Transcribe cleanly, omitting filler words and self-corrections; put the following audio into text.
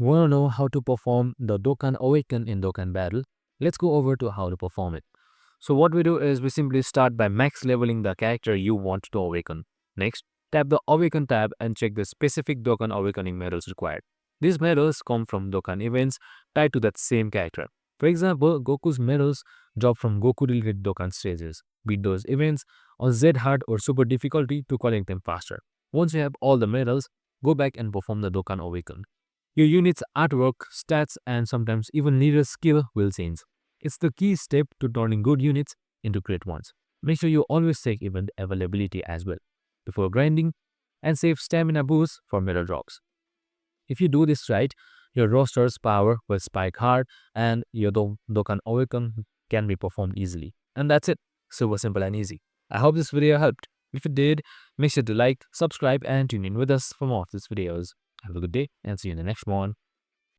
Want to know how to perform the Dokkan Awaken in Dokkan Battle? Let's go over to how to perform it. So what we do is we simply start by max leveling the character you want to awaken. Next, tap the Awaken tab and check the specific Dokkan Awakening medals required. These medals come from Dokkan events tied to that same character. For example, Goku's medals drop from Goku-related Dokkan stages. Beat those events on Z hard or super difficulty to collect them faster. Once you have all the medals, go back and perform the Dokkan Awaken. Your unit's artwork, stats, and sometimes even leader skill will change. It's the key step to turning good units into great ones. Make sure you always check event availability as well before grinding and save stamina boosts for medal drops. If you do this right, your roster's power will spike hard and your Dokkan Awaken can be performed easily. And that's it. Super simple and easy. I hope this video helped. If it did, make sure to like, subscribe, and tune in with us for more of these videos. Have a good day and see you in the next one.